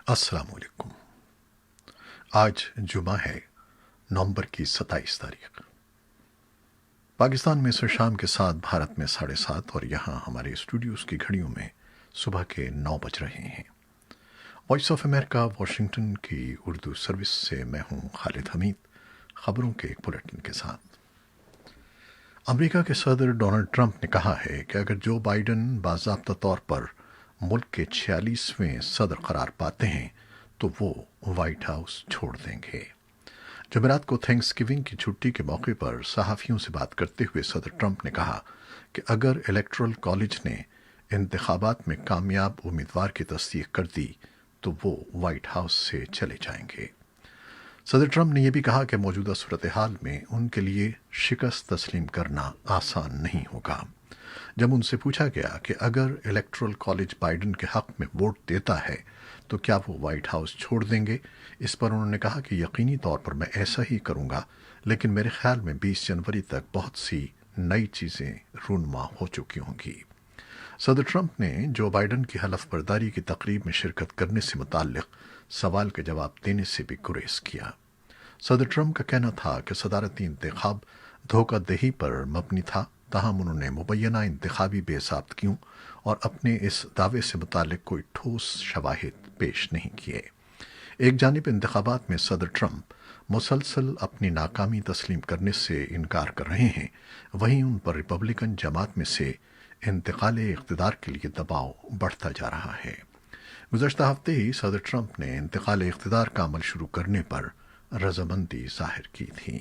السلام علیکم۔ آج جمعہ ہے، نومبر کی 27 تاریخ۔ پاکستان میں عصر شام کے 7، بھارت میں 7:30، اور یہاں ہمارے اسٹوڈیوز کی گھڑیوں میں صبح کے 9 بج رہے ہیں۔ وائس آف امریکہ واشنگٹن کی اردو سروس سے میں ہوں خالد حمید۔ خبروں کے ایک بلیٹن کے ساتھ۔ امریکہ کے صدر ڈونلڈ ٹرمپ نے کہا ہے کہ اگر جو بائیڈن باضابطہ طور پر ملک کے 46ویں صدر قرار پاتے ہیں تو وہ وائٹ ہاؤس چھوڑ دیں گے۔ جمعرات کو تھینکس گیونگ کی چھٹی کے موقع پر صحافیوں سے بات کرتے ہوئے صدر ٹرمپ نے کہا کہ اگر الیکٹورل کالج نے انتخابات میں کامیاب امیدوار کی تصدیق کر دی تو وہ وائٹ ہاؤس سے چلے جائیں گے۔ صدر ٹرمپ نے یہ بھی کہا کہ موجودہ صورتحال میں ان کے لیے شکست تسلیم کرنا آسان نہیں ہوگا۔ جب ان سے پوچھا گیا کہ اگر الیکٹورل کالج بائیڈن کے حق میں ووٹ دیتا ہے تو کیا وہ وائٹ ہاؤس چھوڑ دیں گے، اس پر انہوں نے کہا کہ یقینی طور پر میں ایسا ہی کروں گا، لیکن میرے خیال میں 20 جنوری تک بہت سی نئی چیزیں رونما ہو چکی ہوں گی۔ صدر ٹرمپ نے جو بائیڈن کی حلف برداری کی تقریب میں شرکت کرنے سے متعلق سوال کا جواب دینے سے بھی گریز کیا۔ صدر ٹرمپ کا کہنا تھا کہ صدارتی انتخاب دھوکہ دہی پر مبنی تھا، تاہم انہوں نے مبینہ انتخابی بے ضابطگیوں اور اپنے اس دعوے سے متعلق کوئی ٹھوس شواہد پیش نہیں کیے۔ ایک جانب انتخابات میں صدر ٹرمپ مسلسل اپنی ناکامی تسلیم کرنے سے انکار کر رہے ہیں، وہیں ان پر ریپبلکن جماعت میں سے انتقال اقتدار کے لیے دباؤ بڑھتا جا رہا ہے۔ گزشتہ ہفتے ہی صدر ٹرمپ نے انتقال اقتدار کا عمل شروع کرنے پر رضامندی ظاہر کی تھی۔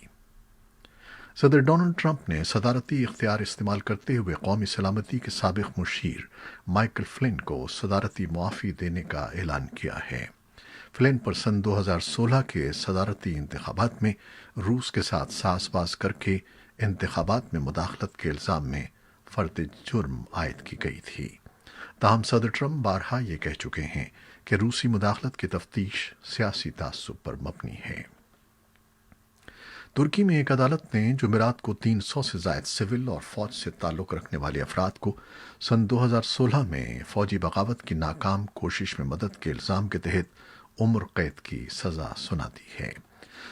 صدر ڈونلڈ ٹرمپ نے صدارتی اختیار استعمال کرتے ہوئے قومی سلامتی کے سابق مشیر مائیکل فلن کو صدارتی معافی دینے کا اعلان کیا ہے۔ فلن پر سن 2016 کے صدارتی انتخابات میں روس کے ساتھ ساز باز کر کے انتخابات میں مداخلت کے الزام میں فرد جرم عائد کی گئی تھی۔ تاہم صدر ٹرمپ بارہا یہ کہہ چکے ہیں کہ روسی مداخلت کی تفتیش سیاسی تعصب پر مبنی ہے۔ ترکی میں ایک عدالت نے جمعرات کو 300 سے زائد سول اور فوج سے تعلق رکھنے والے افراد کو سن 2016 میں فوجی بغاوت کی ناکام کوشش میں مدد کے الزام کے تحت عمر قید کی سزا سنا دی ہے۔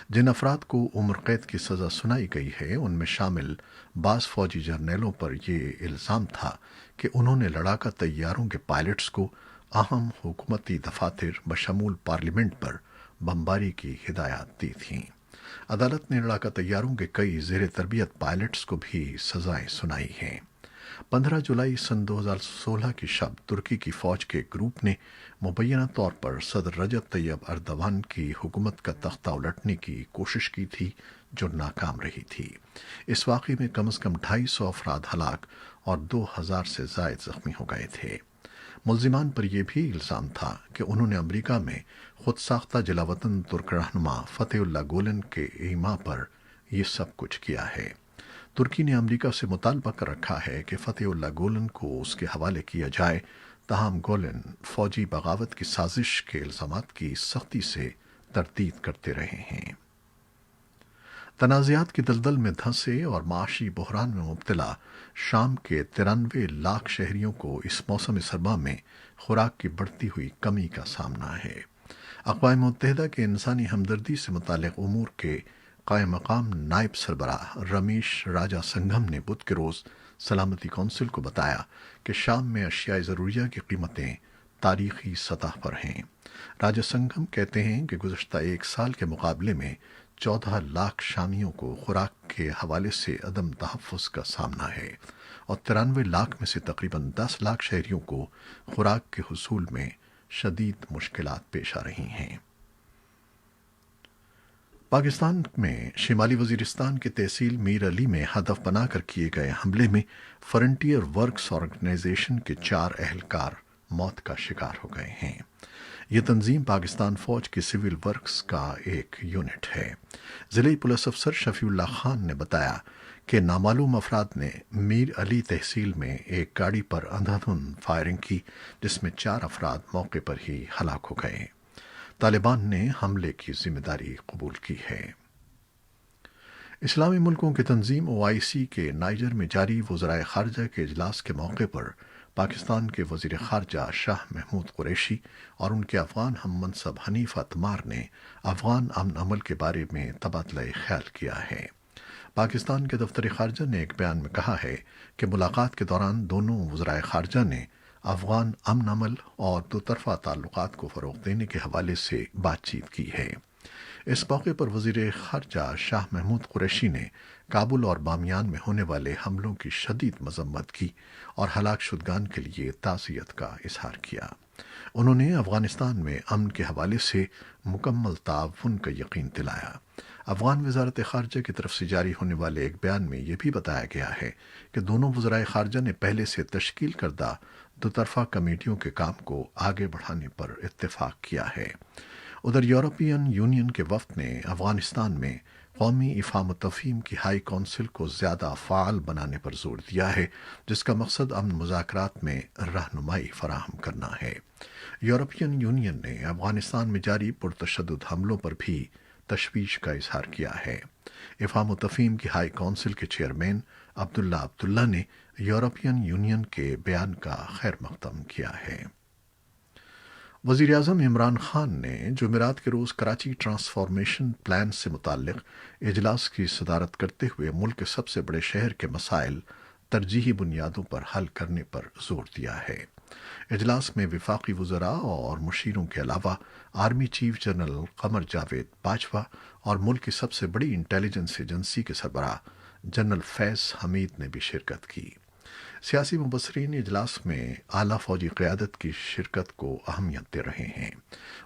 جن افراد کو عمر قید کی سزا سنائی گئی ہے ان میں شامل بعض فوجی جرنیلوں پر یہ الزام تھا کہ انہوں نے لڑاکا طیاروں کے پائلٹس کو اہم حکومتی دفاتر بشمول پارلیمنٹ پر بمباری کی ہدایات دی تھیں۔ عدالت نے لڑاکا طیاروں کے کئی زیر تربیت پائلٹس کو بھی سزائیں سنائی ہیں۔ 15 جولائی سن 2016 کی شب ترکی کی فوج کے گروپ نے مبینہ طور پر صدر رجب طیب اردوان کی حکومت کا تختہ الٹنے کی کوشش کی تھی جو ناکام رہی تھی۔ اس واقعے میں کم از کم 250 افراد ہلاک اور 2000 سے زائد زخمی ہو گئے تھے۔ ملزمان پر یہ بھی الزام تھا کہ انہوں نے امریکہ میں خود ساختہ جلاوطن ترک رہنما فتح اللہ گولن کے ایما پر یہ سب کچھ کیا ہے۔ ترکی نے امریکہ سے مطالبہ کر رکھا ہے کہ فتح اللہ گولن کو اس کے حوالے کیا جائے، تاہم گولن فوجی بغاوت کی سازش کے الزامات کی سختی سے تردید کرتے رہے ہیں۔ تنازعات کی دلدل میں دھنسے اور معاشی بحران میں مبتلا شام کے 93 لاکھ شہریوں کو اس موسم سرما میں خوراک کی بڑھتی ہوئی کمی کا سامنا ہے۔ اقوام متحدہ کے انسانی ہمدردی سے متعلق امور کے قائم مقام نائب سربراہ رمیش راجا سنگھم نے بدھ کے روز سلامتی کونسل کو بتایا کہ شام میں اشیاء ضروریہ کی قیمتیں تاریخی سطح پر ہیں۔ راجا سنگھم کہتے ہیں کہ گزشتہ ایک سال کے مقابلے میں 14 لاکھ شامیوں کو خوراک کے حوالے سے عدم تحفظ کا سامنا ہے اور 93 لاکھ میں سے تقریباً 10 لاکھ شہریوں کو خوراک کے حصول میں شدید مشکلات پیش آ رہی ہیں۔ پاکستان میں شمالی وزیرستان کے تحصیل میر علی میں ہدف بنا کر کیے گئے حملے میں فرنٹیئر ورکس آرگنائزیشن کے 4 اہلکار موت کا شکار ہو گئے ہیں۔ یہ تنظیم پاکستان فوج کی سول ورکس کا ایک یونٹ ہے۔ ضلعی پولیس افسر شفیع اللہ خان نے بتایا کہ نامعلوم افراد نے میر علی تحصیل میں ایک گاڑی پر اندھادھند فائرنگ کی جس میں 4 افراد موقع پر ہی ہلاک ہو گئے۔ طالبان نے حملے کی ذمہ داری قبول کی ہے۔ اسلامی ملکوں کی تنظیم OIC کے نائجر میں جاری وزرائے خارجہ کے اجلاس کے موقع پر پاکستان کے وزیر خارجہ شاہ محمود قریشی اور ان کے افغان ہم منصب حنیف اتمار نے افغان امن عمل کے بارے میں تبادلہ خیال کیا ہے۔ پاکستان کے دفتر خارجہ نے ایک بیان میں کہا ہے کہ ملاقات کے دوران دونوں وزرائے خارجہ نے افغان امن عمل اور دو طرفہ تعلقات کو فروغ دینے کے حوالے سے بات چیت کی ہے۔ اس موقع پر وزیر خارجہ شاہ محمود قریشی نے کابل اور بامیان میں ہونے والے حملوں کی شدید مذمت کی اور ہلاک شدگان کے لیے تعزیت کا اظہار کیا۔ انہوں نے افغانستان میں امن کے حوالے سے مکمل تعاون کا یقین دلایا۔ افغان وزارت خارجہ کی طرف سے جاری ہونے والے ایک بیان میں یہ بھی بتایا گیا ہے کہ دونوں وزرائے خارجہ نے پہلے سے تشکیل کردہ دو طرفہ کمیٹیوں کے کام کو آگے بڑھانے پر اتفاق کیا ہے۔ ادھر یورپین یونین کے وفد نے افغانستان میں قومی افہام و تفہیم کی ہائی کونسل کو زیادہ فعال بنانے پر زور دیا ہے، جس کا مقصد امن مذاکرات میں رہنمائی فراہم کرنا ہے۔ یورپین یونین نے افغانستان میں جاری پرتشدد حملوں پر بھی تشویش کا اظہار کیا ہے۔ افہام و تفہیم کی ہائی کونسل کے چیئرمین عبداللہ نے یورپین یونین کے بیان کا خیر مقدم کیا ہے۔ وزیر اعظم عمران خان نے جمعرات کے روز کراچی ٹرانسفارمیشن پلان سے متعلق اجلاس کی صدارت کرتے ہوئے ملک کے سب سے بڑے شہر کے مسائل ترجیحی بنیادوں پر حل کرنے پر زور دیا ہے۔ اجلاس میں وفاقی وزراء اور مشیروں کے علاوہ army chief general Qamar Javed Bajwa اور ملک کی سب سے بڑی انٹیلیجنس ایجنسی کے سربراہ جنرل فیض حمید نے بھی شرکت کی۔ سیاسی مبصرین اجلاس میں اعلیٰ فوجی قیادت کی شرکت کو اہمیت دے رہے ہیں۔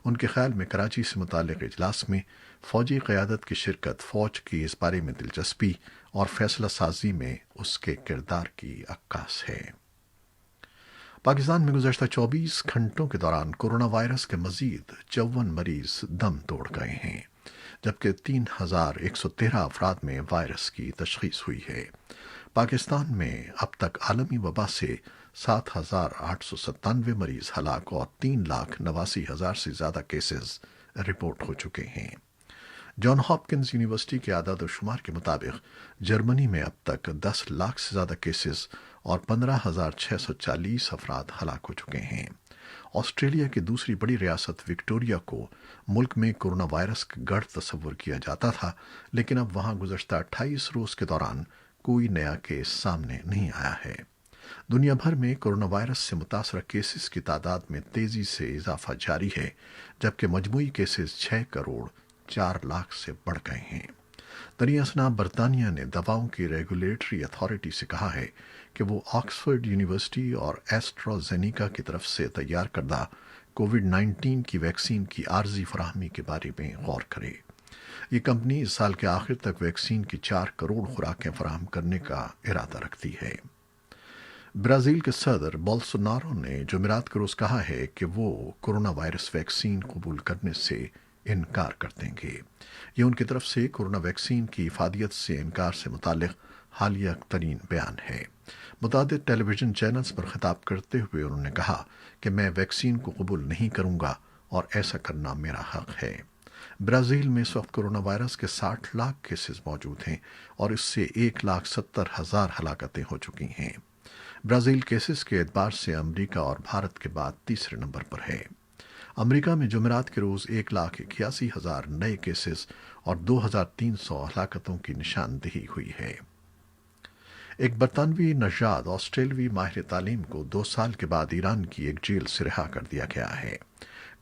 ان کے خیال میں کراچی سے متعلق اجلاس میں فوجی قیادت کی شرکت فوج کی اس بارے میں دلچسپی اور فیصلہ سازی میں اس کے کردار کی عکاس ہے۔ پاکستان میں گزشتہ 24 گھنٹوں کے دوران کورونا وائرس کے مزید 54 مریض دم توڑ گئے ہیں، جبکہ 3113 افراد میں وائرس کی تشخیص ہوئی ہے۔ پاکستان میں اب تک عالمی وبا سے 7897 مریض ہلاک اور 3,89,000 سے زیادہ کیسز رپورٹ ہو چکے ہیں۔ جان ہاپکنز یونیورسٹی کے اعداد و شمار کے مطابق جرمنی میں اب تک 10 لاکھ سے زیادہ کیسز اور 15,640 افراد ہلاک ہو چکے ہیں۔ آسٹریلیا کی دوسری بڑی ریاست وکٹوریا کو ملک میں کورونا وائرس کا گڑھ تصور کیا جاتا تھا، لیکن اب وہاں گزشتہ 28 روز کے دوران کوئی نیا کیس سامنے نہیں آیا ہے۔ دنیا بھر میں کورونا وائرس سے متاثرہ کیسز کی تعداد میں تیزی سے اضافہ جاری ہے، جبکہ مجموعی کیسز 6 کروڑ 4 لاکھ سے بڑھ گئے ہیں۔ دنیا اثنا برطانیہ نے دواؤں کی ریگولیٹری اتھارٹی سے کہا ہے کہ وہ آکسفورڈ یونیورسٹی اور ایسٹرازینیکا کی طرف سے تیار کردہ کووڈ 19 کی ویکسین کی عارضی فراہمی کے بارے میں غور کرے۔ یہ کمپنی اس سال کے آخر تک ویکسین کی 4 کروڑ خوراکیں فراہم کرنے کا ارادہ رکھتی ہے۔ برازیل کے صدر بولسونارو نے جمعرات کے روز کہا ہے کہ وہ کورونا وائرس ویکسین قبول کرنے سے انکار کر دیں گے۔ یہ ان کی طرف سے کورونا ویکسین کی افادیت سے انکار سے متعلق حالیہ ترین بیان ہے۔ متعدد ٹیلی ویژن چینلز پر خطاب کرتے ہوئے انہوں نے کہا کہ میں ویکسین کو قبول نہیں کروں گا اور ایسا کرنا میرا حق ہے۔ برازیل میں اس وقت کورونا وائرس کے 60 لاکھ کیسز موجود ہیں اور اس سے 1,70,000 ہلاکتیں ہو چکی ہیں۔ برازیل کیسز کے اعتبار سے امریکہ اور بھارت کے بعد تیسرے نمبر پر ہے۔ امریکہ میں جمعرات کے روز 1,81,000 نئے کیسز اور 2,300 ہلاکتوں کی نشاندہی ہوئی ہے۔ ایک برطانوی نژاد آسٹریلوی ماہر تعلیم کو 2 سال کے بعد ایران کی ایک جیل سے رہا کر دیا گیا ہے۔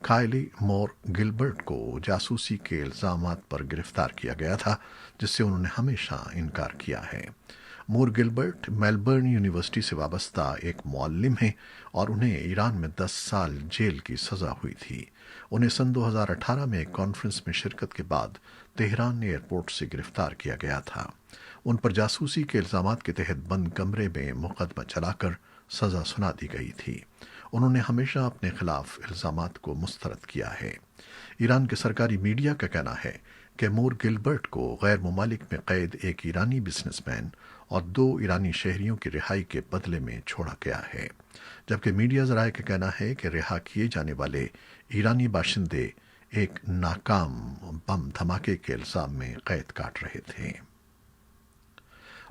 کائلی مور گلبرٹ کو جاسوسی کے الزامات پر گرفتار کیا گیا تھا، جس سے انہوں نے ہمیشہ انکار کیا ہے۔ مور گلبرٹ میلبرن یونیورسٹی سے وابستہ ایک معلم ہیں اور انہیں ایران میں 10 سال جیل کی سزا ہوئی تھی۔ انہیں سن 2018 میں ایک کانفرنس میں شرکت کے بعد تہران ایئرپورٹ سے گرفتار کیا گیا تھا۔ ان پر جاسوسی کے الزامات کے تحت بند کمرے میں مقدمہ چلا کر سزا سنا دی گئی تھی۔ انہوں نے ہمیشہ اپنے خلاف الزامات کو مسترد کیا ہے۔ ایران کے سرکاری میڈیا کا کہنا ہے کہ مور گلبرٹ کو غیر ممالک میں قید ایک ایرانی بزنس مین اور 2 ایرانی شہریوں کی رہائی کے بدلے میں چھوڑا گیا ہے، جبکہ میڈیا ذرائع کا کہنا ہے کہ رہا کیے جانے والے ایرانی باشندے ایک ناکام بم دھماکے کے الزام میں قید کاٹ رہے تھے۔